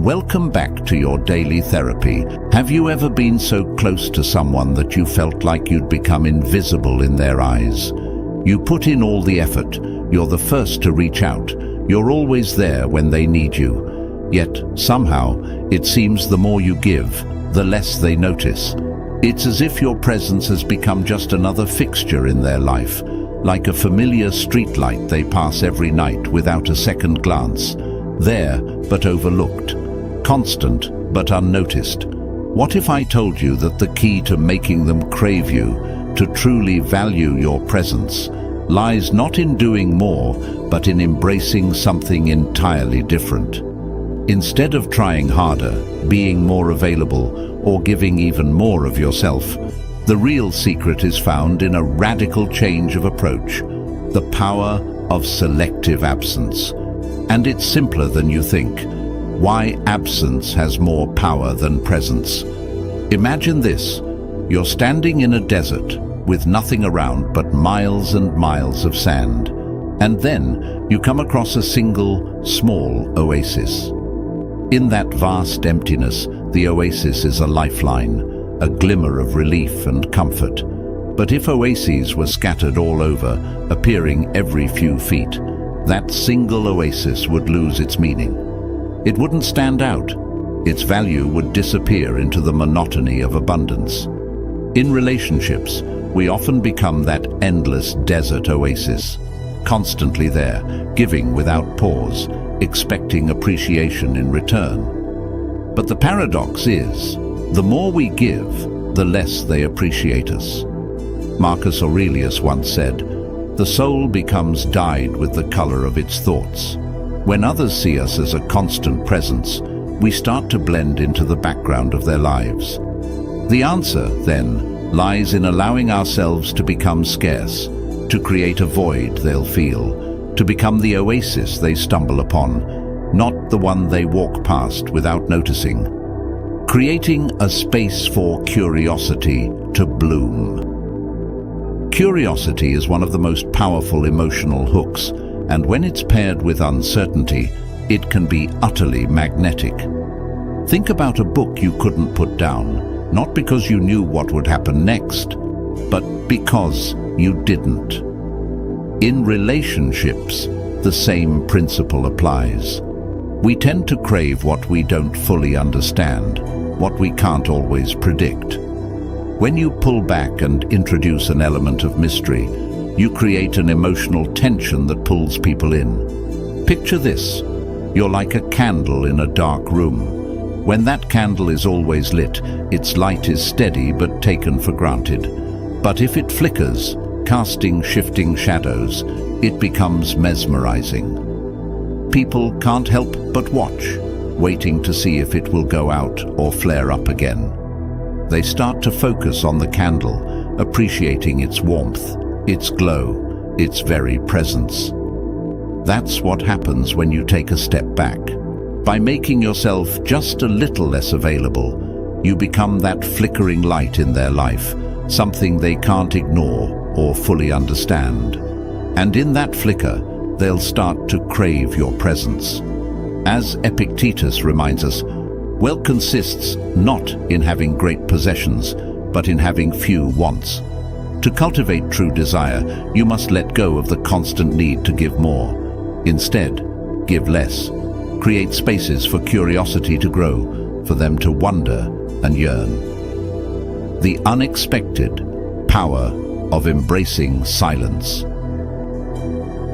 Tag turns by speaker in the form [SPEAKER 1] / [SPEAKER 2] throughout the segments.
[SPEAKER 1] Welcome back to your daily therapy. Have you ever been so close to someone that you felt like you'd become invisible in their eyes? You put in all the effort, you're the first to reach out, you're always there when they need you. Yet, somehow, it seems the more you give, the less they notice. It's as if your presence has become just another fixture in their life, like a familiar streetlight they pass every night without a second glance. There, but overlooked. Constant, but unnoticed. What if I told you that the key to making them crave you, to truly value your presence, lies not in doing more, but in embracing something entirely different? Instead of trying harder, being more available, or giving even more of yourself, the real secret is found in a radical change of approach, the power of selective absence. And it's simpler than you think. Why absence has more power than presence. Imagine this. You're standing in a desert with nothing around but miles and miles of sand. And then you come across a single, small oasis. In that vast emptiness, the oasis is a lifeline, a glimmer of relief and comfort. But if oases were scattered all over, appearing every few feet, that single oasis would lose its meaning. It wouldn't stand out. Its value would disappear into the monotony of abundance. In relationships, we often become that endless desert oasis, constantly there, giving without pause, expecting appreciation in return. But the paradox is, the more we give, the less they appreciate us. Marcus Aurelius once said, "The soul becomes dyed with the color of its thoughts." When others see us as a constant presence, we start to blend into the background of their lives. The answer, then, lies in allowing ourselves to become scarce, to create a void they'll feel, to become the oasis they stumble upon, not the one they walk past without noticing. Creating a space for curiosity to bloom. Curiosity is one of the most powerful emotional hooks, and when it's paired with uncertainty, it can be utterly magnetic. Think about a book you couldn't put down, not because you knew what would happen next, but because you didn't. In relationships, the same principle applies. We tend to crave what we don't fully understand, what we can't always predict. When you pull back and introduce an element of mystery, you create an emotional tension that pulls people in. Picture this. You're like a candle in a dark room. When that candle is always lit, its light is steady but taken for granted. But if it flickers, casting shifting shadows, it becomes mesmerizing. People can't help but watch, waiting to see if it will go out or flare up again. They start to focus on the candle, appreciating its warmth, its glow, its very presence. That's what happens when you take a step back. By making yourself just a little less available, you become that flickering light in their life, something they can't ignore or fully understand. And in that flicker, they'll start to crave your presence. As Epictetus reminds us, wealth consists not in having great possessions, but in having few wants. To cultivate true desire, you must let go of the constant need to give more. Instead, give less. Create spaces for curiosity to grow, for them to wonder and yearn. The unexpected power of embracing silence.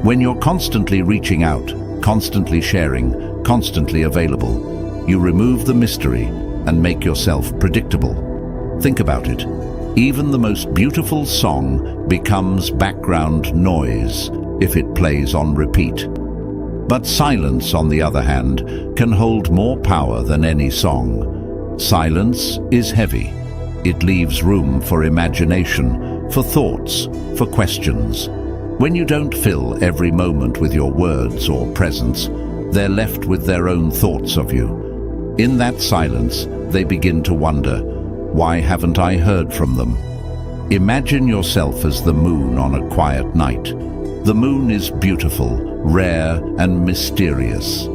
[SPEAKER 1] When you're constantly reaching out, constantly sharing, constantly available, you remove the mystery and make yourself predictable. Think about it. Even the most beautiful song becomes background noise if it plays on repeat. But silence, on the other hand, can hold more power than any song. Silence is heavy. It leaves room for imagination, for thoughts, for questions. When you don't fill every moment with your words or presence, they're left with their own thoughts of you. In that silence, they begin to wonder, why haven't I heard from them? Imagine yourself as the moon on a quiet night. The moon is beautiful, rare, and mysterious.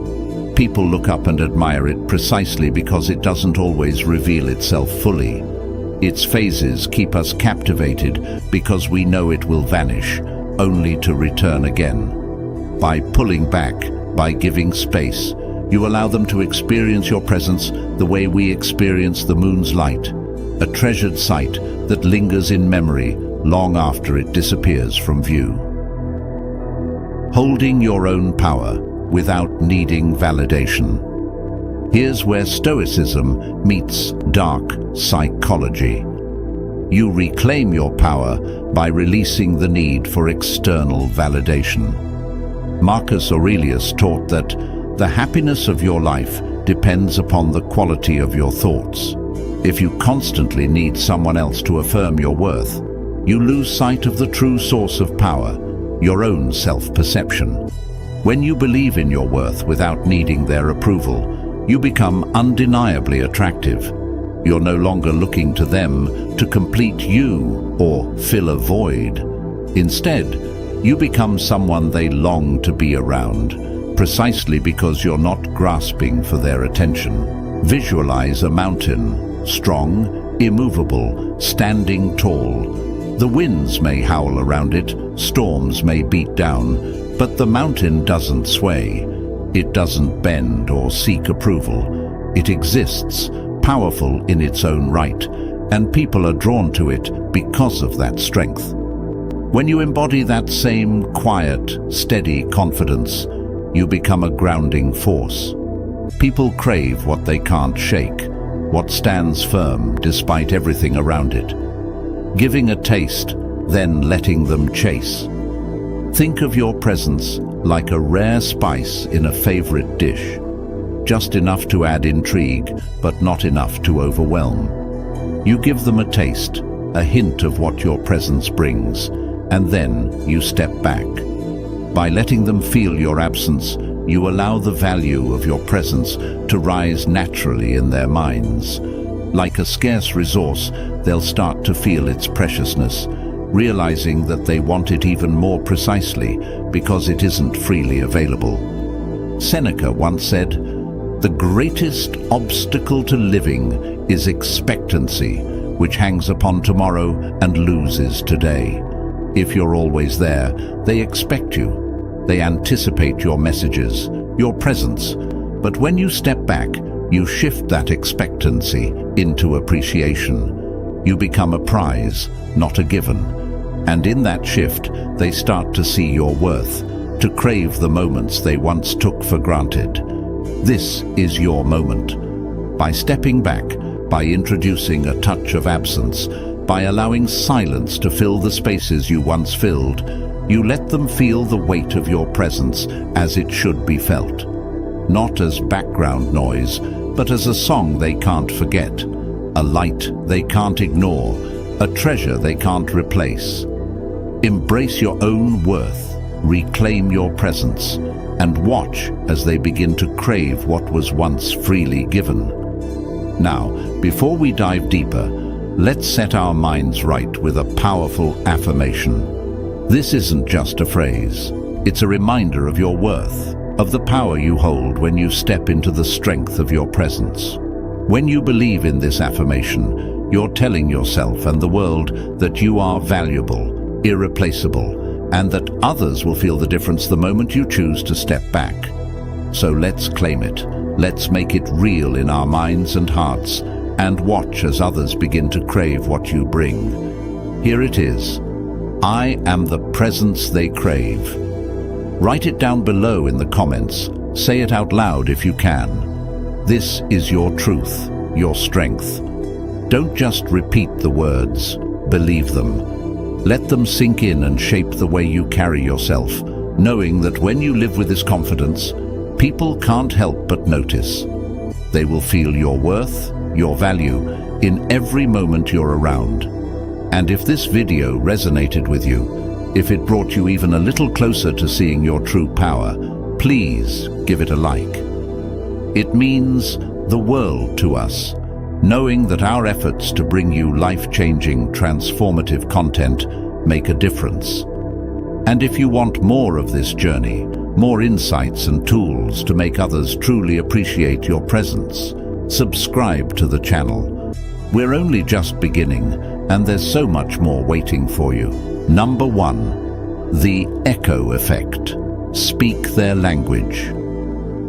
[SPEAKER 1] People look up and admire it precisely because it doesn't always reveal itself fully. Its phases keep us captivated because we know it will vanish, only to return again. By pulling back, by giving space, you allow them to experience your presence the way we experience the moon's light, a treasured sight that lingers in memory long after it disappears from view. Holding your own power without needing validation. Here's where Stoicism meets dark psychology. You reclaim your power by releasing the need for external validation. Marcus Aurelius taught that the happiness of your life depends upon the quality of your thoughts. If you constantly need someone else to affirm your worth, you lose sight of the true source of power, your own self-perception. When you believe in your worth without needing their approval, you become undeniably attractive. You're no longer looking to them to complete you or fill a void. Instead, you become someone they long to be around, precisely because you're not grasping for their attention. Visualize a mountain, strong, immovable, standing tall. The winds may howl around it, storms may beat down, but the mountain doesn't sway. It doesn't bend or seek approval. It exists, powerful in its own right, and people are drawn to it because of that strength. When you embody that same quiet, steady confidence, you become a grounding force. People crave what they can't shake, what stands firm despite everything around it. Giving a taste, then letting them chase. Think of your presence like a rare spice in a favorite dish. Just enough to add intrigue, but not enough to overwhelm. You give them a taste, a hint of what your presence brings, and then you step back. By letting them feel your absence, you allow the value of your presence to rise naturally in their minds. Like a scarce resource, they'll start to feel its preciousness, realizing that they want it even more precisely because it isn't freely available. Seneca once said, "The greatest obstacle to living is expectancy, which hangs upon tomorrow and loses today." If you're always there, they expect you. They anticipate your messages, your presence. But when you step back, you shift that expectancy into appreciation. You become a prize, not a given. And in that shift, they start to see your worth, to crave the moments they once took for granted. This is your moment. By stepping back, by introducing a touch of absence, by allowing silence to fill the spaces you once filled, you let them feel the weight of your presence as it should be felt. Not as background noise, but as a song they can't forget, a light they can't ignore, a treasure they can't replace. Embrace your own worth, reclaim your presence, and watch as they begin to crave what was once freely given. Now, before we dive deeper, let's set our minds right with a powerful affirmation. This isn't just a phrase. It's a reminder of your worth, of the power you hold when you step into the strength of your presence. When you believe in this affirmation, you're telling yourself and the world that you are valuable, irreplaceable, and that others will feel the difference the moment you choose to step back. So let's claim it. Let's make it real in our minds and hearts, and watch as others begin to crave what you bring. Here it is. I am the presence they crave. Write it down below in the comments. Say it out loud if you can. This is your truth, your strength. Don't just repeat the words, believe them. Let them sink in and shape the way you carry yourself, knowing that when you live with this confidence, people can't help but notice. They will feel your worth, your value, in every moment you're around. And if this video resonated with you, if it brought you even a little closer to seeing your true power, please give it a like. It means the world to us, knowing that our efforts to bring you life-changing, transformative content make a difference. And if you want more of this journey, more insights and tools to make others truly appreciate your presence. Subscribe to the channel. We're only just beginning, and there's so much more waiting for you. Number 1. The echo effect. Speak their language.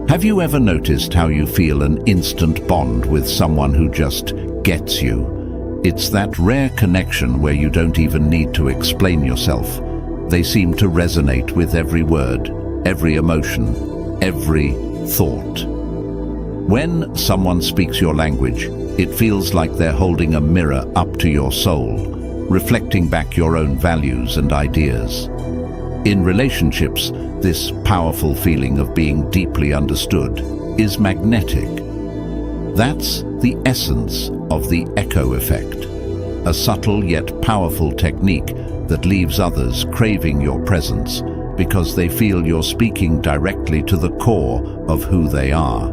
[SPEAKER 1] Have you ever noticed how you feel an instant bond with someone who just gets you? It's that rare connection where you don't even need to explain yourself. They seem to resonate with every word, every emotion, every thought. When someone speaks your language, it feels like they're holding a mirror up to your soul, reflecting back your own values and ideas. In relationships, this powerful feeling of being deeply understood is magnetic. That's the essence of the echo effect, a subtle yet powerful technique that leaves others craving your presence because they feel you're speaking directly to the core of who they are.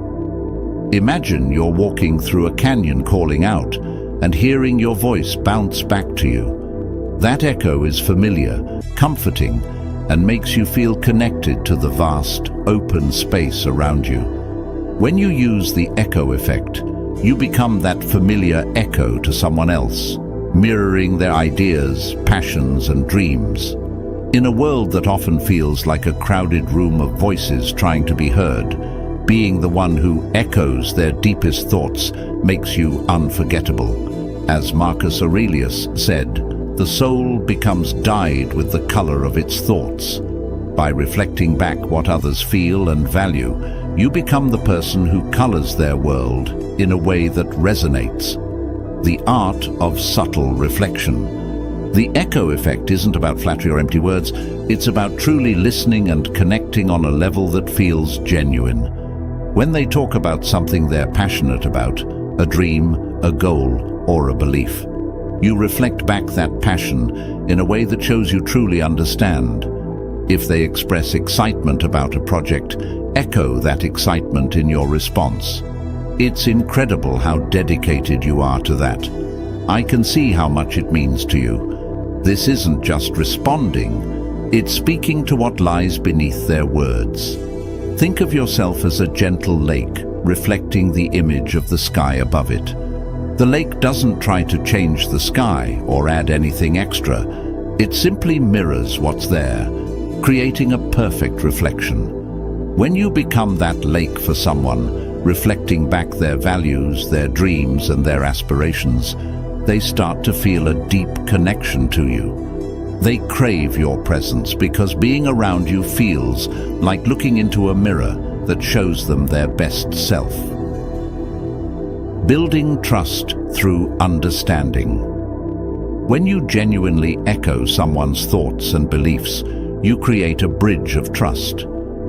[SPEAKER 1] Imagine you're walking through a canyon calling out and hearing your voice bounce back to you. That echo is familiar, comforting, and makes you feel connected to the vast, open space around you. When you use the echo effect, you become that familiar echo to someone else, mirroring their ideas, passions, and dreams. In a world that often feels like a crowded room of voices trying to be heard, being the one who echoes their deepest thoughts makes you unforgettable. As Marcus Aurelius said, the soul becomes dyed with the color of its thoughts. By reflecting back what others feel and value, you become the person who colors their world in a way that resonates. The art of subtle reflection. The echo effect isn't about flattery or empty words, it's about truly listening and connecting on a level that feels genuine. When they talk about something they're passionate about, a dream, a goal, or a belief, you reflect back that passion in a way that shows you truly understand. If they express excitement about a project, echo that excitement in your response. It's incredible how dedicated you are to that. I can see how much it means to you. This isn't just responding, it's speaking to what lies beneath their words. Think of yourself as a gentle lake, reflecting the image of the sky above it. The lake doesn't try to change the sky or add anything extra. It simply mirrors what's there, creating a perfect reflection. When you become that lake for someone, reflecting back their values, their dreams, and their aspirations, they start to feel a deep connection to you. They crave your presence because being around you feels like looking into a mirror that shows them their best self. Building trust through understanding. When you genuinely echo someone's thoughts and beliefs, you create a bridge of trust.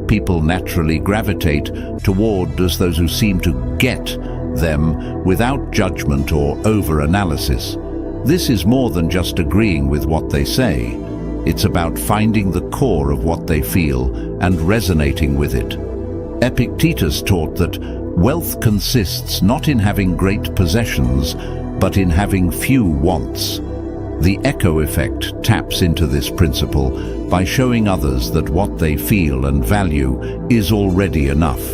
[SPEAKER 1] People naturally gravitate toward those who seem to get them without judgment or over-analysis. This is more than just agreeing with what they say. It's about finding the core of what they feel and resonating with it. Epictetus taught that wealth consists not in having great possessions, but in having few wants. The echo effect taps into this principle by showing others that what they feel and value is already enough,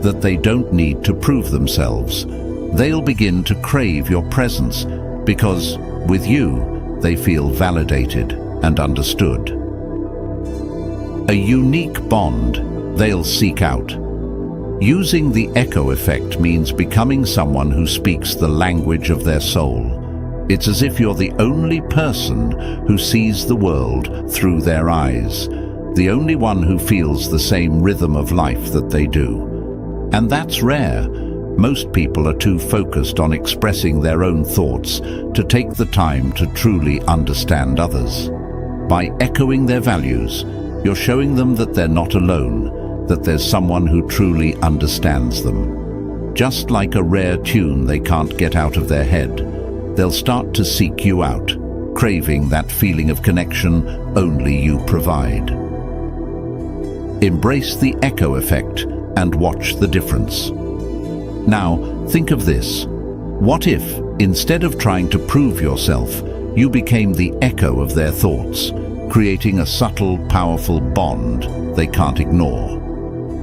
[SPEAKER 1] that they don't need to prove themselves. They'll begin to crave your presence because, with you, they feel validated and understood. A unique bond they'll seek out. Using the echo effect means becoming someone who speaks the language of their soul. It's as if you're the only person who sees the world through their eyes, the only one who feels the same rhythm of life that they do. And that's rare. Most people are too focused on expressing their own thoughts to take the time to truly understand others. By echoing their values, you're showing them that they're not alone, that there's someone who truly understands them. Just like a rare tune they can't get out of their head, they'll start to seek you out, craving that feeling of connection only you provide. Embrace the echo effect and watch the difference. Now, think of this. What if, instead of trying to prove yourself, you became the echo of their thoughts? creating a subtle, powerful bond they can't ignore.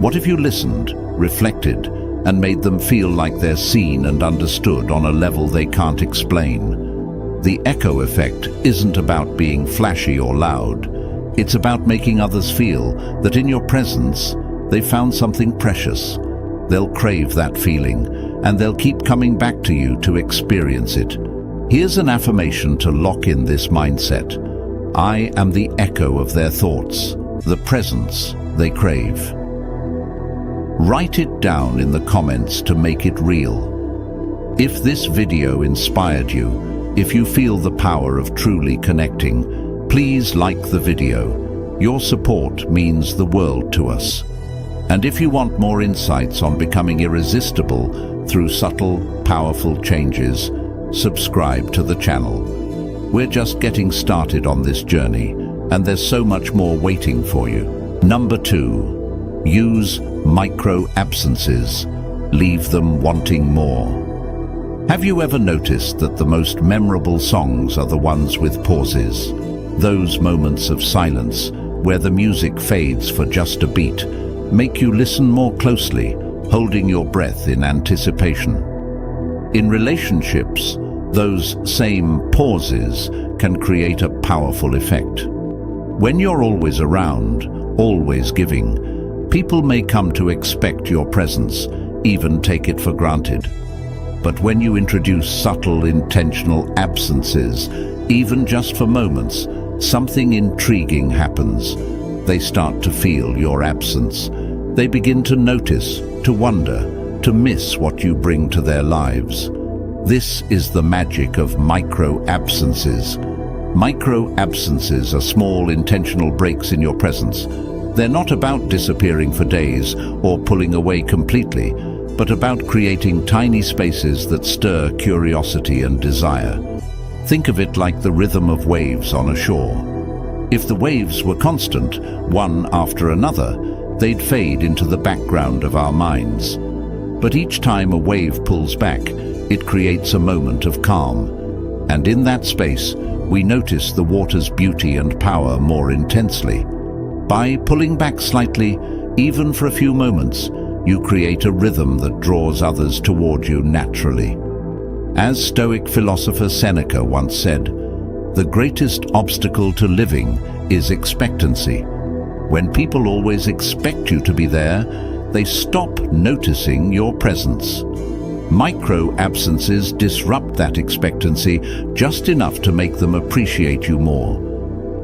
[SPEAKER 1] What if you listened, reflected, and made them feel like they're seen and understood on a level they can't explain? The echo effect isn't about being flashy or loud. It's about making others feel that in your presence, they found something precious. They'll crave that feeling, and they'll keep coming back to you to experience it. Here's an affirmation to lock in this mindset. I am the echo of their thoughts, the presence they crave. Write it down in the comments to make it real. If this video inspired you, if you feel the power of truly connecting, please like the video. Your support means the world to us. And if you want more insights on becoming irresistible through subtle, powerful changes, subscribe to the channel. We're just getting started on this journey, and there's so much more waiting for you. Number 2, use micro-absences. Leave them wanting more. Have you ever noticed that the most memorable songs are the ones with pauses? Those moments of silence, where the music fades for just a beat, make you listen more closely, holding your breath in anticipation. In relationships, those same pauses can create a powerful effect. When you're always around, always giving, people may come to expect your presence, even take it for granted. But when you introduce subtle, intentional absences, even just for moments, something intriguing happens. They start to feel your absence. They begin to notice, to wonder, to miss what you bring to their lives. This is the magic of micro-absences. Micro-absences are small, intentional breaks in your presence. They're not about disappearing for days or pulling away completely, but about creating tiny spaces that stir curiosity and desire. Think of it like the rhythm of waves on a shore. If the waves were constant, one after another, they'd fade into the background of our minds. But each time a wave pulls back, it creates a moment of calm. And in that space, we notice the water's beauty and power more intensely. By pulling back slightly, even for a few moments, you create a rhythm that draws others toward you naturally. As Stoic philosopher Seneca once said, "The greatest obstacle to living is expectancy." When people always expect you to be there, they stop noticing your presence. Micro-absences disrupt that expectancy just enough to make them appreciate you more.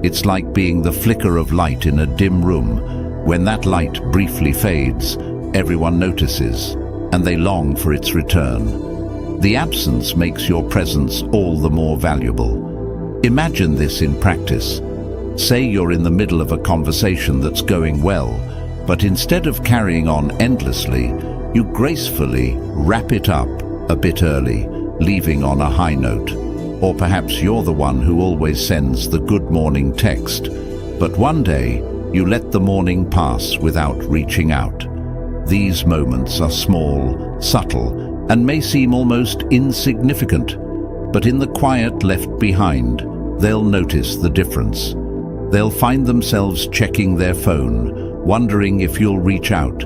[SPEAKER 1] It's like being the flicker of light in a dim room. When that light briefly fades, everyone notices, and they long for its return. The absence makes your presence all the more valuable. Imagine this in practice. Say you're in the middle of a conversation that's going well, but instead of carrying on endlessly, you gracefully wrap it up a bit early, leaving on a high note. Or perhaps you're the one who always sends the good morning text, but one day you let the morning pass without reaching out. These moments are small, subtle, and may seem almost insignificant, but in the quiet left behind, they'll notice the difference. They'll find themselves checking their phone, wondering if you'll reach out.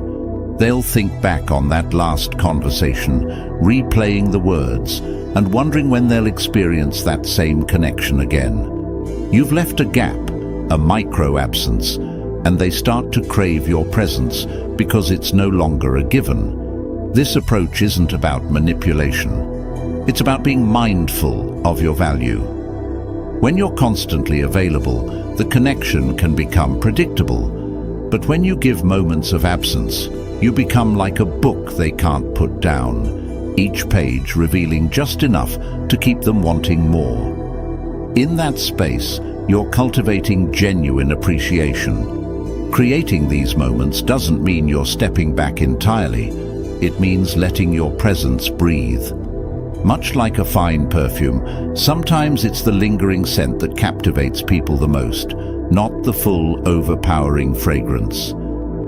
[SPEAKER 1] They'll think back on that last conversation, replaying the words, and wondering when they'll experience that same connection again. You've left a gap, a micro-absence, and they start to crave your presence because it's no longer a given. This approach isn't about manipulation. It's about being mindful of your value. When you're constantly available, the connection can become predictable. But when you give moments of absence, you become like a book they can't put down, each page revealing just enough to keep them wanting more. In that space, you're cultivating genuine appreciation. Creating these moments doesn't mean you're stepping back entirely. It means letting your presence breathe. Much like a fine perfume, sometimes it's the lingering scent that captivates people the most, not the full, overpowering fragrance.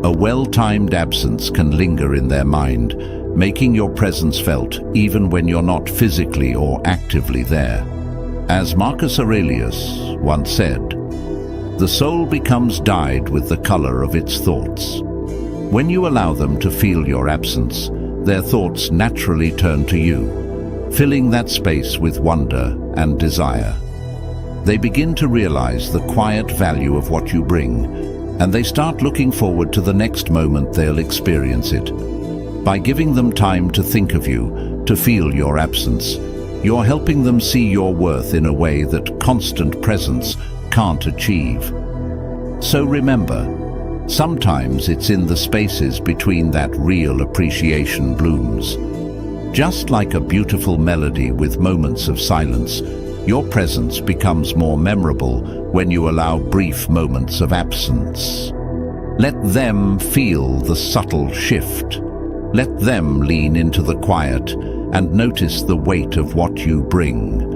[SPEAKER 1] A well-timed absence can linger in their mind, making your presence felt even when you're not physically or actively there. As Marcus Aurelius once said, The soul becomes dyed with the color of its thoughts. When you allow them to feel your absence, their thoughts naturally turn to you, filling that space with wonder and desire. They begin to realize the quiet value of what you bring, and they start looking forward to the next moment they'll experience it. By giving them time to think of you, to feel your absence, you're helping them see your worth in a way that constant presence can't achieve. So remember, sometimes it's in the spaces between that real appreciation blooms. Just like a beautiful melody with moments of silence, your presence becomes more memorable when you allow brief moments of absence. Let them feel the subtle shift. Let them lean into the quiet and notice the weight of what you bring.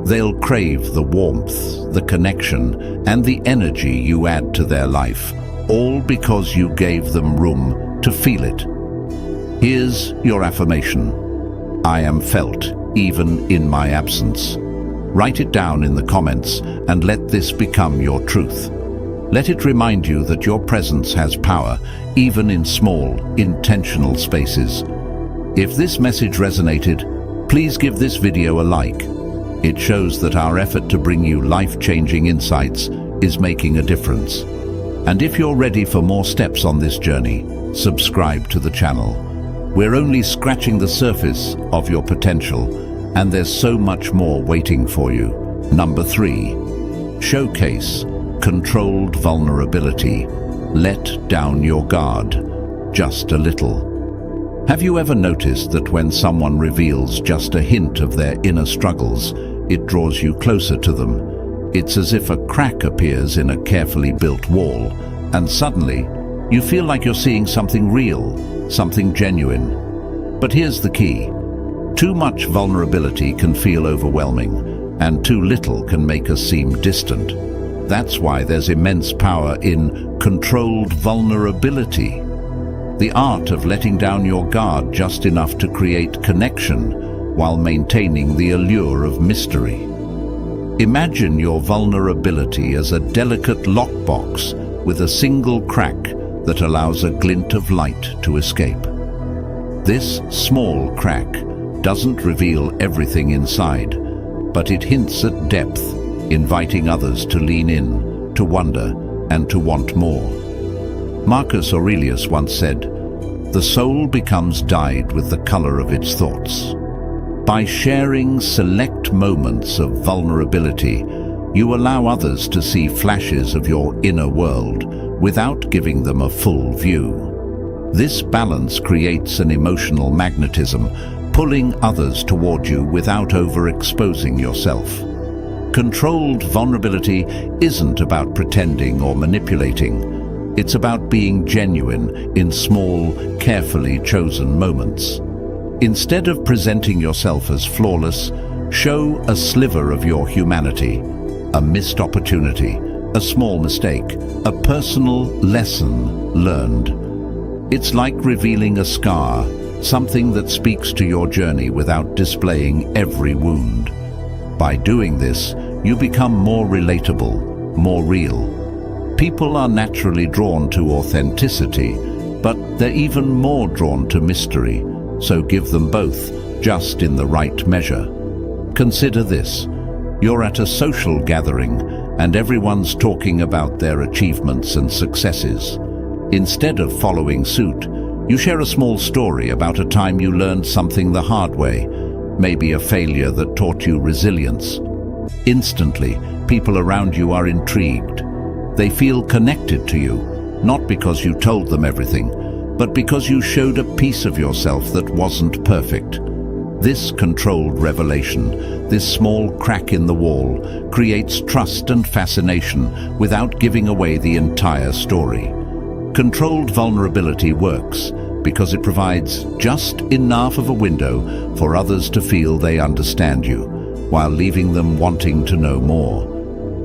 [SPEAKER 1] They'll crave the warmth, the connection, and the energy you add to their life, all because you gave them room to feel it. Here's your affirmation. I am felt, even in my absence. Write it down in the comments and let this become your truth. Let it remind you that your presence has power, even in small, intentional spaces. If this message resonated, please give this video a like. It shows that our effort to bring you life-changing insights is making a difference. And if you're ready for more steps on this journey, subscribe to the channel. We're only scratching the surface of your potential, and there's so much more waiting for you. Number 3, showcase controlled vulnerability. Let down your guard, just a little. Have you ever noticed that when someone reveals just a hint of their inner struggles, it draws you closer to them? It's as if a crack appears in a carefully built wall, and suddenly you feel like you're seeing something real, something genuine. But here's the key. Too much vulnerability can feel overwhelming, and too little can make us seem distant. That's why there's immense power in controlled vulnerability. The art of letting down your guard just enough to create connection while maintaining the allure of mystery. Imagine your vulnerability as a delicate lockbox with a single crack that allows a glint of light to escape. This small crack doesn't reveal everything inside, but it hints at depth, inviting others to lean in, to wonder, and to want more. Marcus Aurelius once said, "The soul becomes dyed with the color of its thoughts." By sharing select moments of vulnerability, you allow others to see flashes of your inner world without giving them a full view. This balance creates an emotional magnetism, pulling others toward you without overexposing yourself. Controlled vulnerability isn't about pretending or manipulating. It's about being genuine in small, carefully chosen moments. Instead of presenting yourself as flawless, show a sliver of your humanity, a missed opportunity, a small mistake, a personal lesson learned. It's like revealing a scar, something that speaks to your journey without displaying every wound. By doing this, you become more relatable, more real. People are naturally drawn to authenticity, but they're even more drawn to mystery, so give them both, just in the right measure. Consider this. You're at a social gathering, and everyone's talking about their achievements and successes. Instead of following suit, you share a small story about a time you learned something the hard way, maybe a failure that taught you resilience. Instantly, people around you are intrigued. They feel connected to you, not because you told them everything, but because you showed a piece of yourself that wasn't perfect. This controlled revelation, this small crack in the wall, creates trust and fascination without giving away the entire story. Controlled vulnerability works because it provides just enough of a window for others to feel they understand you, while leaving them wanting to know more.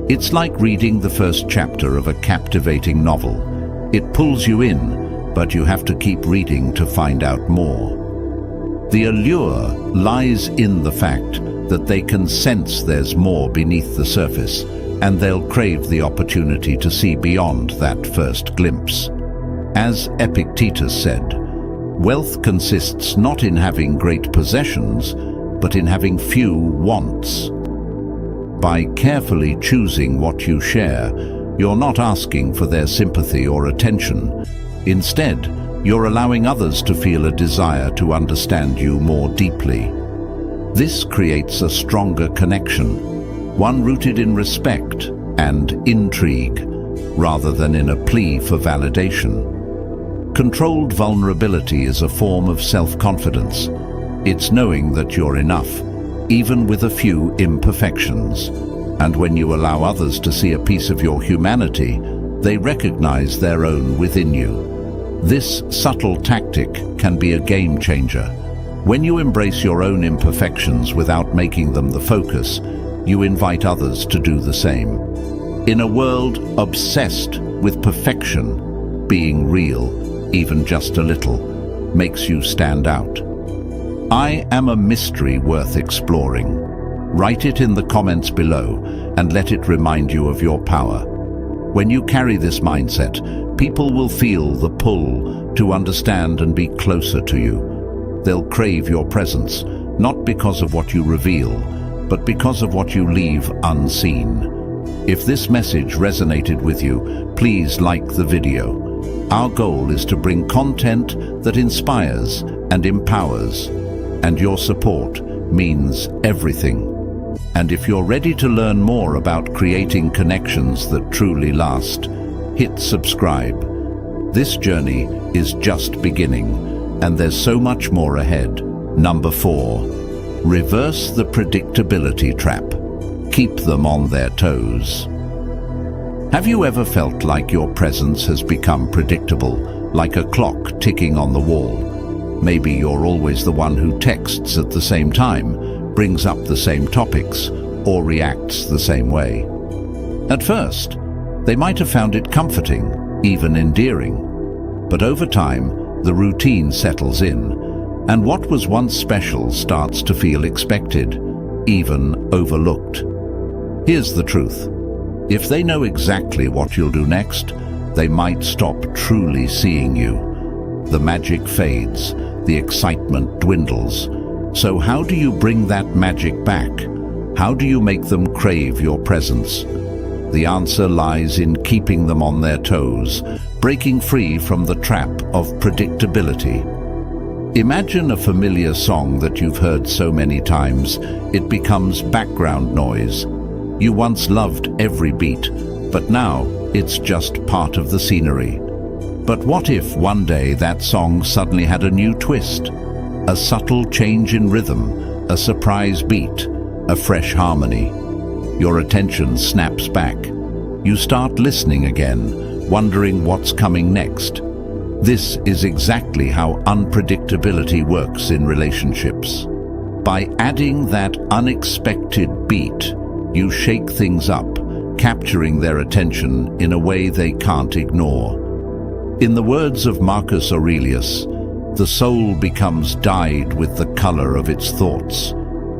[SPEAKER 1] It's like reading the first chapter of a captivating novel. It pulls you in, but you have to keep reading to find out more. The allure lies in the fact that they can sense there's more beneath the surface, and they'll crave the opportunity to see beyond that first glimpse. As Epictetus said, wealth consists not in having great possessions, but in having few wants. By carefully choosing what you share, you're not asking for their sympathy or attention. Instead, you're allowing others to feel a desire to understand you more deeply. This creates a stronger connection, one rooted in respect and intrigue, rather than in a plea for validation. Controlled vulnerability is a form of self-confidence. It's knowing that you're enough, even with a few imperfections. And when you allow others to see a piece of your humanity, they recognize their own within you. This subtle tactic can be a game changer. When you embrace your own imperfections without making them the focus, you invite others to do the same. In a world obsessed with perfection, being real, even just a little, makes you stand out. I am a mystery worth exploring. Write it in the comments below and let it remind you of your power. When you carry this mindset, people will feel the pull to understand and be closer to you. They'll crave your presence, not because of what you reveal, but because of what you leave unseen. If this message resonated with you, please like the video. Our goal is to bring content that inspires and empowers, and your support means everything. And if you're ready to learn more about creating connections that truly last, hit subscribe. This journey is just beginning, and there's so much more ahead. Number 4, reverse the predictability trap. Keep them on their toes. Have you ever felt like your presence has become predictable, like a clock ticking on the wall? Maybe you're always the one who texts at the same time, brings up the same topics, or reacts the same way. At first, they might have found it comforting, even endearing. But over time, the routine settles in, and what was once special starts to feel expected, even overlooked. Here's the truth. If they know exactly what you'll do next, they might stop truly seeing you. The magic fades, the excitement dwindles. So how do you bring that magic back? How do you make them crave your presence? The answer lies in keeping them on their toes, breaking free from the trap of predictability. Imagine a familiar song that you've heard so many times, it becomes background noise. You once loved every beat, but now it's just part of the scenery. But what if one day that song suddenly had a new twist? A subtle change in rhythm, a surprise beat, a fresh harmony. Your attention snaps back. You start listening again, wondering what's coming next. This is exactly how unpredictability works in relationships. By adding that unexpected beat, you shake things up, capturing their attention in a way they can't ignore. In the words of Marcus Aurelius, the soul becomes dyed with the color of its thoughts.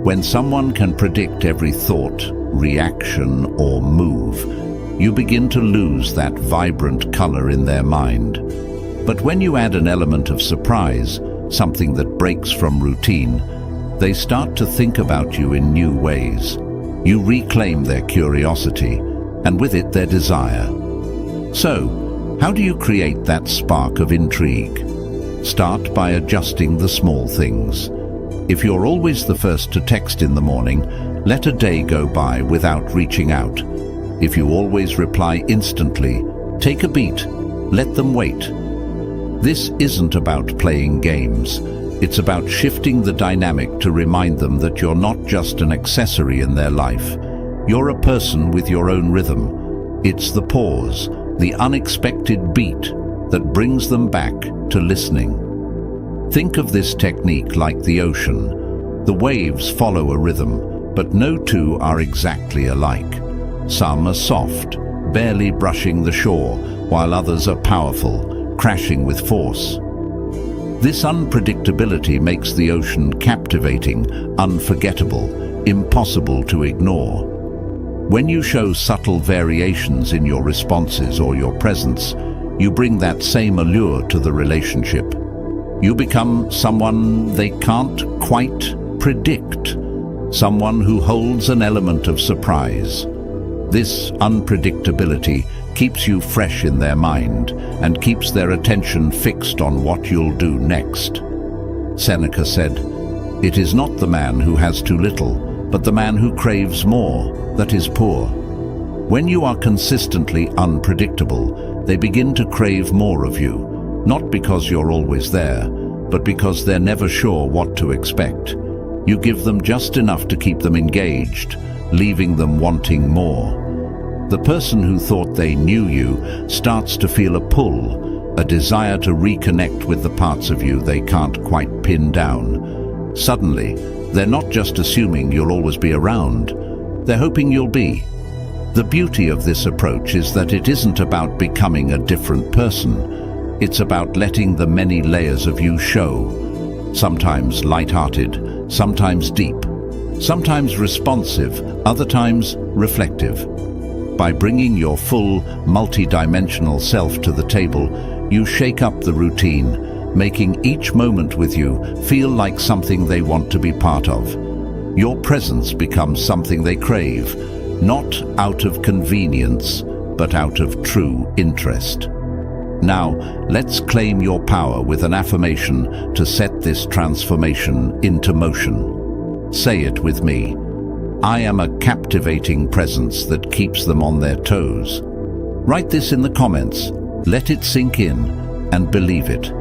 [SPEAKER 1] When someone can predict every thought, reaction, or move, you begin to lose that vibrant color in their mind. But when you add an element of surprise, something that breaks from routine, they start to think about you in new ways. You reclaim their curiosity, and with it their desire. So, how do you create that spark of intrigue? Start by adjusting the small things. If you're always the first to text in the morning, let a day go by without reaching out. If you always reply instantly, take a beat, let them wait. This isn't about playing games. It's about shifting the dynamic to remind them that you're not just an accessory in their life. You're a person with your own rhythm. It's the pause, the unexpected beat, that brings them back to listening. Think of this technique like the ocean. The waves follow a rhythm, but no two are exactly alike. Some are soft, barely brushing the shore, while others are powerful, crashing with force. This unpredictability makes the ocean captivating, unforgettable, impossible to ignore. When you show subtle variations in your responses or your presence, you bring that same allure to the relationship. You become someone they can't quite predict, someone who holds an element of surprise. This unpredictability keeps you fresh in their mind and keeps their attention fixed on what you'll do next. Seneca said, "It is not the man who has too little, but the man who craves more that is poor." When you are consistently unpredictable, they begin to crave more of you, not because you're always there, but because they're never sure what to expect. You give them just enough to keep them engaged, leaving them wanting more. The person who thought they knew you starts to feel a pull, a desire to reconnect with the parts of you they can't quite pin down. Suddenly, they're not just assuming you'll always be around, they're hoping you'll be. The beauty of this approach is that it isn't about becoming a different person. It's about letting the many layers of you show. Sometimes light-hearted, sometimes deep, sometimes responsive, other times reflective. By bringing your full, multi-dimensional self to the table, you shake up the routine, making each moment with you feel like something they want to be part of. Your presence becomes something they crave, not out of convenience, but out of true interest. Now, let's claim your power with an affirmation to set this transformation into motion. Say it with me. I am a captivating presence that keeps them on their toes. Write this in the comments, let it sink in, and believe it.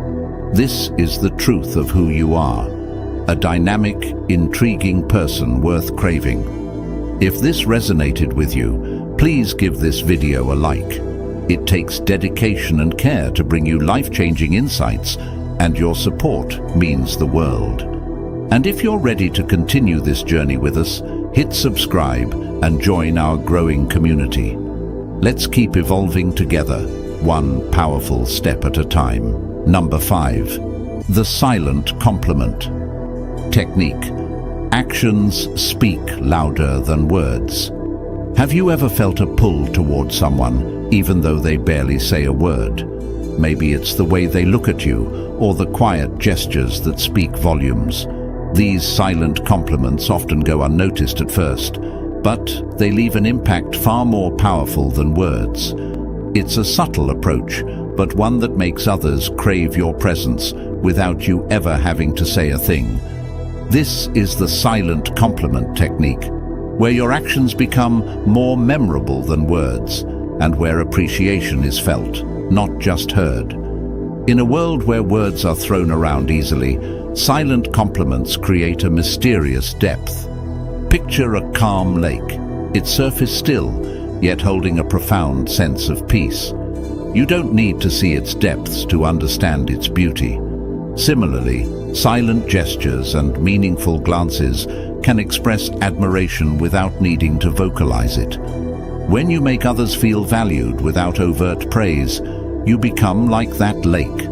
[SPEAKER 1] This is the truth of who you are, a dynamic, intriguing person worth craving. If this resonated with you, please give this video a like. It takes dedication and care to bring you life-changing insights, and your support means the world. And if you're ready to continue this journey with us, hit subscribe and join our growing community. Let's keep evolving together, one powerful step at a time. Number 5. The silent compliment. Technique. Actions speak louder than words. Have you ever felt a pull toward someone, even though they barely say a word? Maybe it's the way they look at you, or the quiet gestures that speak volumes. These silent compliments often go unnoticed at first, but they leave an impact far more powerful than words. It's a subtle approach, but one that makes others crave your presence without you ever having to say a thing. This is the silent compliment technique, where your actions become more memorable than words, and where appreciation is felt, not just heard. In a world where words are thrown around easily, silent compliments create a mysterious depth. Picture a calm lake, its surface still, yet holding a profound sense of peace. You don't need to see its depths to understand its beauty. Similarly, silent gestures and meaningful glances can express admiration without needing to vocalize it. When you make others feel valued without overt praise, you become like that lake,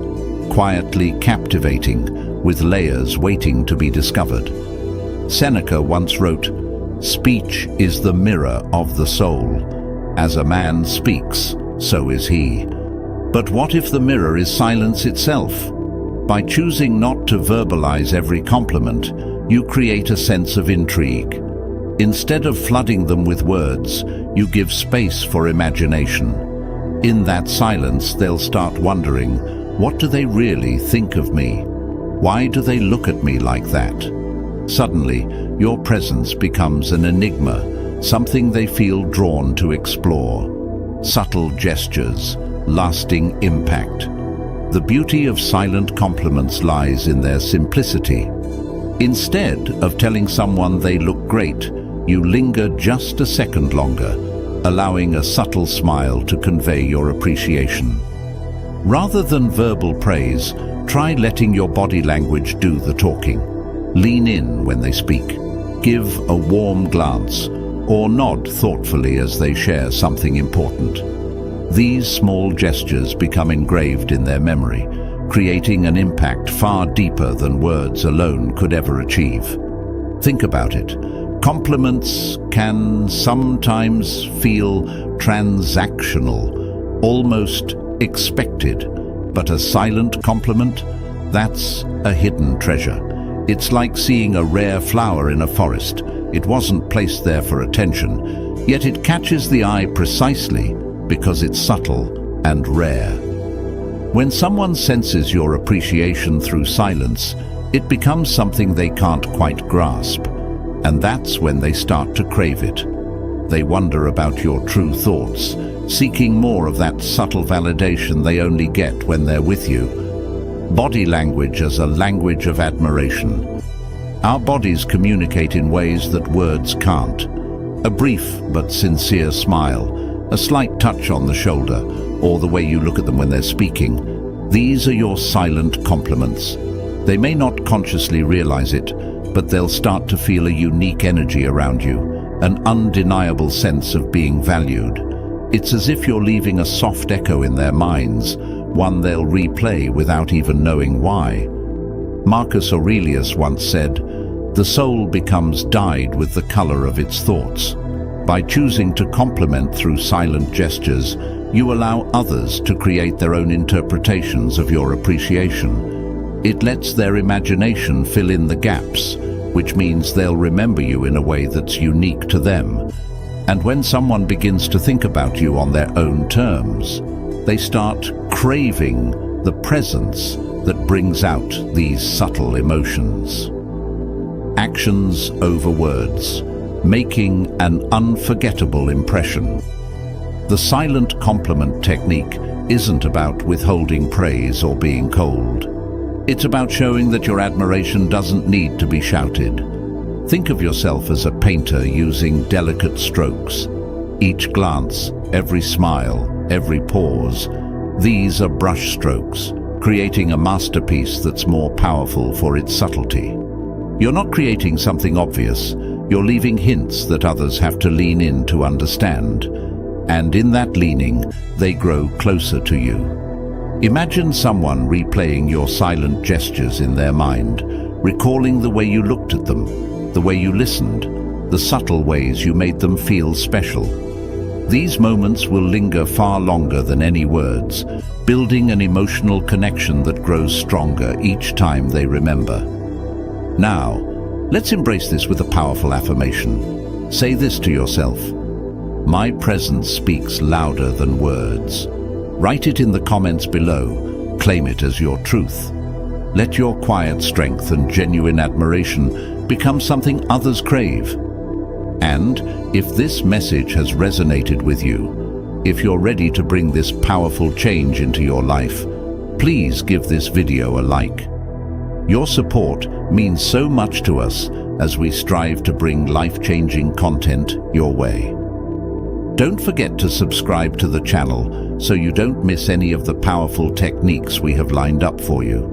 [SPEAKER 1] quietly captivating, with layers waiting to be discovered. Seneca once wrote, "Speech is the mirror of the soul. As a man speaks, so is he." But what if the mirror is silence itself? By choosing not to verbalize every compliment, you create a sense of intrigue. Instead of flooding them with words, you give space for imagination. In that silence, they'll start wondering, what do they really think of me? Why do they look at me like that? Suddenly, your presence becomes an enigma, something they feel drawn to explore. Subtle gestures, lasting impact. The beauty of silent compliments lies in their simplicity. Instead of telling someone they look great, you linger just a second longer, allowing a subtle smile to convey your appreciation. Rather than verbal praise, try letting your body language do the talking. Lean in when they speak. Give a warm glance or nod thoughtfully as they share something important. These small gestures become engraved in their memory, creating an impact far deeper than words alone could ever achieve. Think about it. Compliments can sometimes feel transactional, almost expected, but a silent compliment, that's a hidden treasure. It's like seeing a rare flower in a forest. It wasn't placed there for attention, yet it catches the eye precisely because it's subtle and rare. When someone senses your appreciation through silence, it becomes something they can't quite grasp, and that's when they start to crave it. They wonder about your true thoughts, seeking more of that subtle validation they only get when they're with you. Body language as a language of admiration. Our bodies communicate in ways that words can't. A brief but sincere smile, a slight touch on the shoulder, or the way you look at them when they're speaking. These are your silent compliments. They may not consciously realize it, but they'll start to feel a unique energy around you, an undeniable sense of being valued. It's as if you're leaving a soft echo in their minds, one they'll replay without even knowing why. Marcus Aurelius once said, "The soul becomes dyed with the color of its thoughts." By choosing to compliment through silent gestures, you allow others to create their own interpretations of your appreciation. It lets their imagination fill in the gaps, which means they'll remember you in a way that's unique to them. And when someone begins to think about you on their own terms, they start craving the presence that brings out these subtle emotions. Actions over words, making an unforgettable impression. The silent compliment technique isn't about withholding praise or being cold. It's about showing that your admiration doesn't need to be shouted. Think of yourself as a painter using delicate strokes. Each glance, every smile, every pause, these are brush strokes, creating a masterpiece that's more powerful for its subtlety. You're not creating something obvious, you're leaving hints that others have to lean in to understand. And in that leaning, they grow closer to you. Imagine someone replaying your silent gestures in their mind, recalling the way you looked at them, the way you listened, the subtle ways you made them feel special. These moments will linger far longer than any words, building an emotional connection that grows stronger each time they remember. Now, let's embrace this with a powerful affirmation. Say this to yourself: "My presence speaks louder than words." Write it in the comments below. Claim it as your truth. Let your quiet strength and genuine admiration become something others crave. And if this message has resonated with you, if you're ready to bring this powerful change into your life, please give this video a like. Your support means so much to us as we strive to bring life-changing content your way. Don't forget to subscribe to the channel so you don't miss any of the powerful techniques we have lined up for you.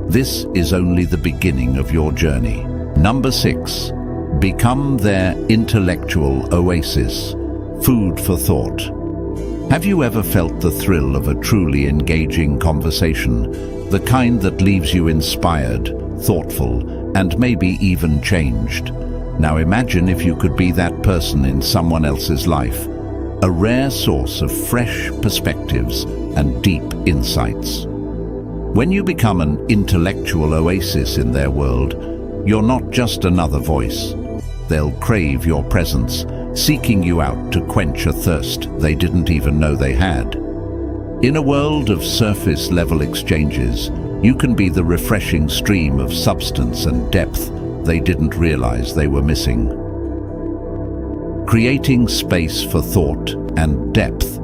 [SPEAKER 1] This is only the beginning of your journey. Number 6. Become their intellectual oasis. Food for thought. Have you ever felt the thrill of a truly engaging conversation, the kind that leaves you inspired, thoughtful, and maybe even changed? Now imagine if you could be that person in someone else's life, a rare source of fresh perspectives and deep insights. When you become an intellectual oasis in their world, you're not just another voice. They'll crave your presence, seeking you out to quench a thirst they didn't even know they had. In a world of surface-level exchanges, you can be the refreshing stream of substance and depth they didn't realize they were missing. Creating space for thought and depth.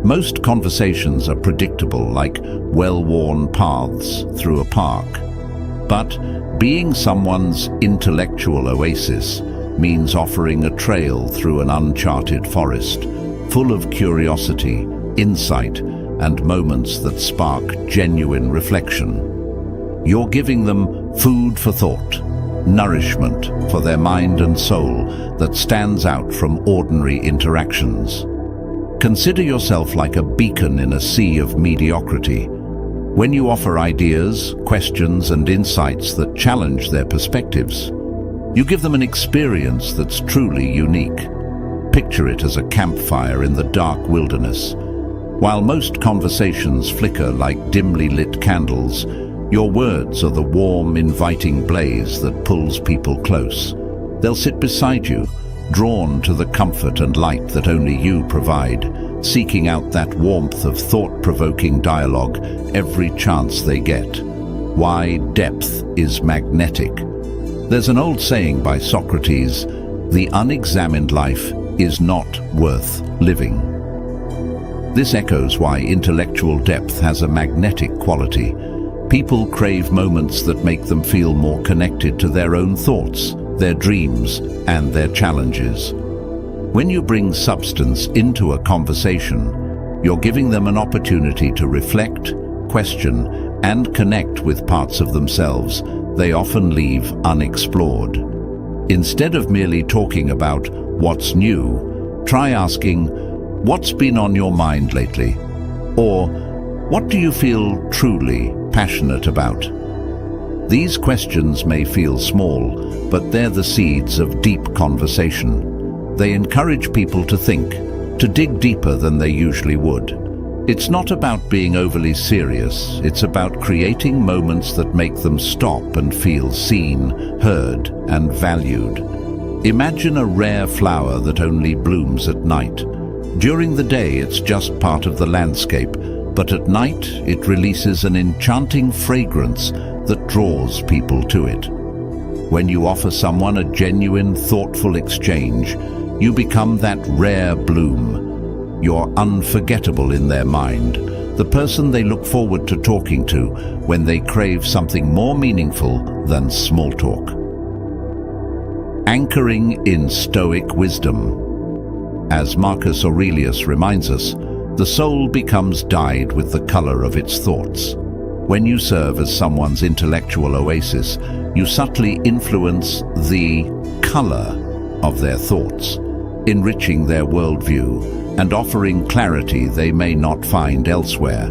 [SPEAKER 1] Most conversations are predictable, like well-worn paths through a park. But being someone's intellectual oasis means offering a trail through an uncharted forest, full of curiosity, insight, and moments that spark genuine reflection. You're giving them food for thought, nourishment for their mind and soul that stands out from ordinary interactions. Consider yourself like a beacon in a sea of mediocrity. When you offer ideas, questions, and insights that challenge their perspectives, You give them an experience that's truly unique. Picture it as a campfire in the dark wilderness. While most conversations flicker like dimly lit candles, your words are the warm, inviting blaze that pulls people close. They'll sit beside you, drawn to the comfort and light that only you provide, seeking out that warmth of thought-provoking dialogue every chance they get. Why depth is magnetic. There's an old saying by Socrates, "The unexamined life is not worth living." This echoes why intellectual depth has a magnetic quality. People crave moments that make them feel more connected to their own thoughts, their dreams, and their challenges. When you bring substance into a conversation, you're giving them an opportunity to reflect, question, and connect with parts of themselves they often leave unexplored. Instead of merely talking about what's new, try asking, "What's been on your mind lately?" Or, "What do you feel truly passionate about?" These questions may feel small, but they're the seeds of deep conversation. They encourage people to think, to dig deeper than they usually would. It's not about being overly serious, it's about creating moments that make them stop and feel seen, heard, and valued. Imagine a rare flower that only blooms at night. During the day, it's just part of the landscape, but at night, it releases an enchanting fragrance that draws people to it. When you offer someone a genuine, thoughtful exchange, you become that rare bloom. You're unforgettable in their mind, the person they look forward to talking to when they crave something more meaningful than small talk. Anchoring in Stoic wisdom. As Marcus Aurelius reminds us, the soul becomes dyed with the color of its thoughts. When you serve as someone's intellectual oasis, you subtly influence the color of their thoughts, enriching their worldview and offering clarity they may not find elsewhere.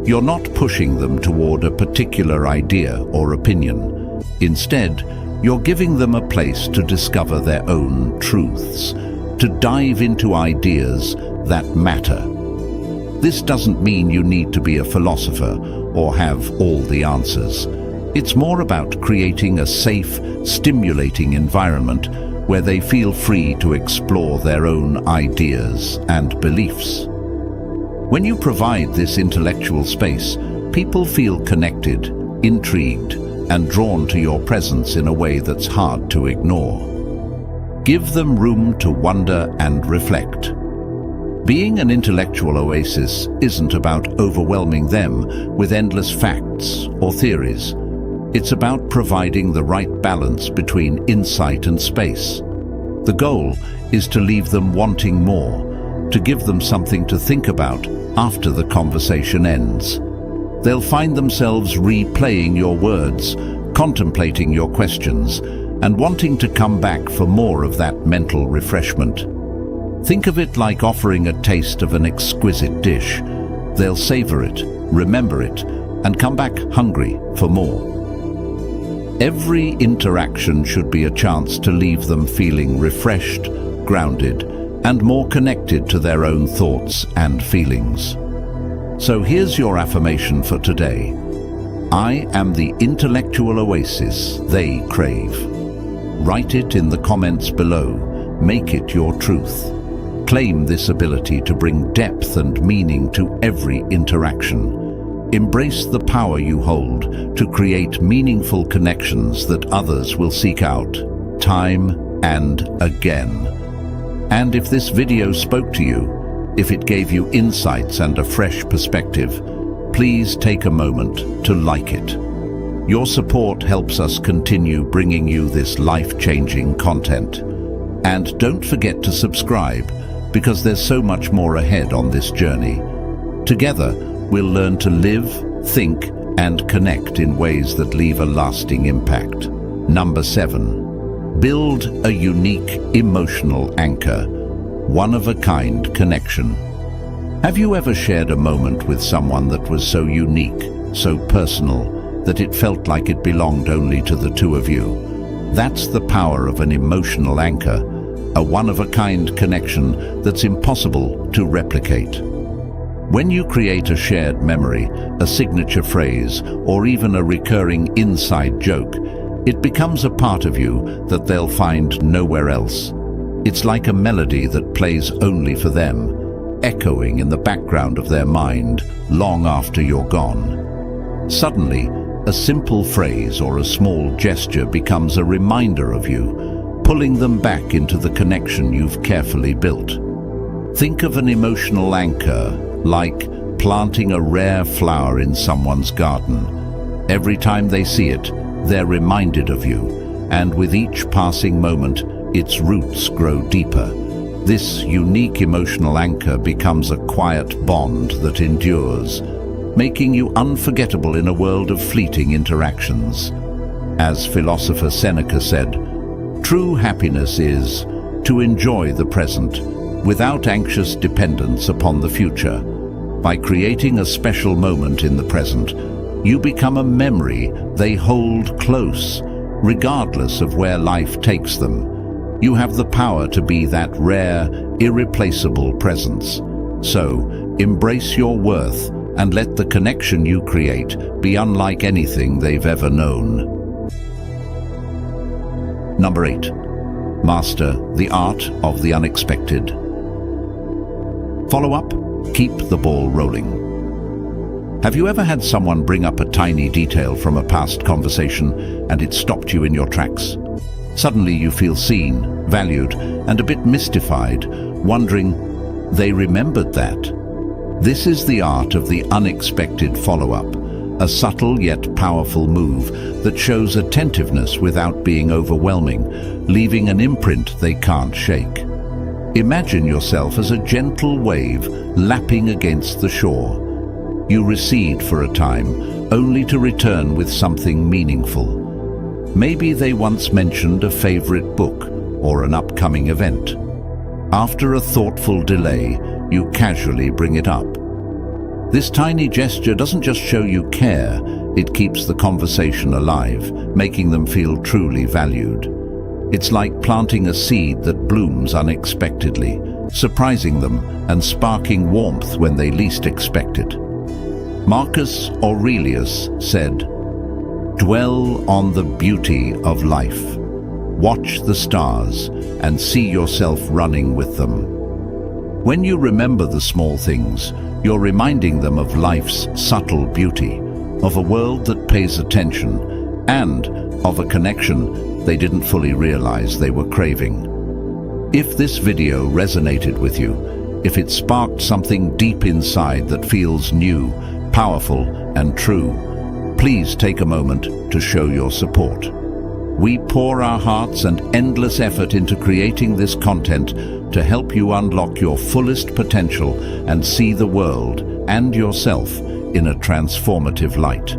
[SPEAKER 1] You're not pushing them toward a particular idea or opinion. Instead, you're giving them a place to discover their own truths, to dive into ideas that matter. This doesn't mean you need to be a philosopher or have all the answers. It's more about creating a safe, stimulating environment where they feel free to explore their own ideas and beliefs. When you provide this intellectual space, people feel connected, intrigued, and drawn to your presence in a way that's hard to ignore. Give them room to wonder and reflect. Being an intellectual oasis isn't about overwhelming them with endless facts or theories. It's about providing the right balance between insight and space. The goal is to leave them wanting more, to give them something to think about after the conversation ends. They'll find themselves replaying your words, contemplating your questions, and wanting to come back for more of that mental refreshment. Think of it like offering a taste of an exquisite dish. They'll savor it, remember it, and come back hungry for more. Every interaction should be a chance to leave them feeling refreshed, grounded, and more connected to their own thoughts and feelings. So here's your affirmation for today. I am the intellectual oasis they crave. Write it in the comments below. Make it your truth. Claim this ability to bring depth and meaning to every interaction. Embrace the power you hold to create meaningful connections that others will seek out, time and again. And if this video spoke to you, if it gave you insights and a fresh perspective, please take a moment to like it. Your support helps us continue bringing you this life-changing content. And don't forget to subscribe, because there's so much more ahead on this journey. Together, we'll learn to live, think, and connect in ways that leave a lasting impact. Number 7. Build a unique emotional anchor. One-of-a-kind connection. Have you ever shared a moment with someone that was so unique, so personal, that it felt like it belonged only to the two of you? That's the power of an emotional anchor, a one-of-a-kind connection that's impossible to replicate. When you create a shared memory, a signature phrase, or even a recurring inside joke, it becomes a part of you that they'll find nowhere else. It's like a melody that plays only for them, echoing in the background of their mind long after you're gone. Suddenly, a simple phrase or a small gesture becomes a reminder of you, pulling them back into the connection you've carefully built. Think of an emotional anchor like planting a rare flower in someone's garden. Every time they see it, they're reminded of you, and with each passing moment, its roots grow deeper. This unique emotional anchor becomes a quiet bond that endures, making you unforgettable in a world of fleeting interactions. As philosopher Seneca said, true happiness is to enjoy the present without anxious dependence upon the future. By creating a special moment in the present, you become a memory they hold close, regardless of where life takes them. You have the power to be that rare, irreplaceable presence. So, embrace your worth and let the connection you create be unlike anything they've ever known. Number 8. Master the art of the unexpected. Follow up, keep the ball rolling. Have you ever had someone bring up a tiny detail from a past conversation and it stopped you in your tracks? Suddenly you feel seen, valued, and a bit mystified, wondering, they remembered that? This is the art of the unexpected follow-up, a subtle yet powerful move that shows attentiveness without being overwhelming, leaving an imprint they can't shake. Imagine yourself as a gentle wave lapping against the shore. You recede for a time, only to return with something meaningful. Maybe they once mentioned a favorite book or an upcoming event. After a thoughtful delay, you casually bring it up. This tiny gesture doesn't just show you care, it keeps the conversation alive, making them feel truly valued. It's like planting a seed that blooms unexpectedly, surprising them and sparking warmth when they least expect it. Marcus Aurelius said, "Dwell on the beauty of life. Watch the stars and see yourself running with them." When you remember the small things, you're reminding them of life's subtle beauty, of a world that pays attention, and of a connection they didn't fully realize they were craving. If this video resonated with you, if it sparked something deep inside that feels new, powerful, and true, please take a moment to show your support. We pour our hearts and endless effort into creating this content to help you unlock your fullest potential and see the world and yourself in a transformative light.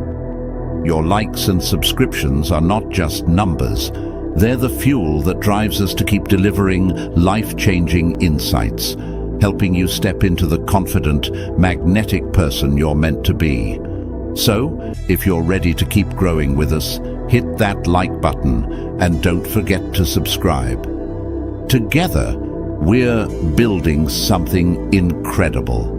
[SPEAKER 1] Your likes and subscriptions are not just numbers. They're the fuel that drives us to keep delivering life-changing insights, helping you step into the confident, magnetic person you're meant to be. So, if you're ready to keep growing with us, hit that like button and don't forget to subscribe. Together, we're building something incredible.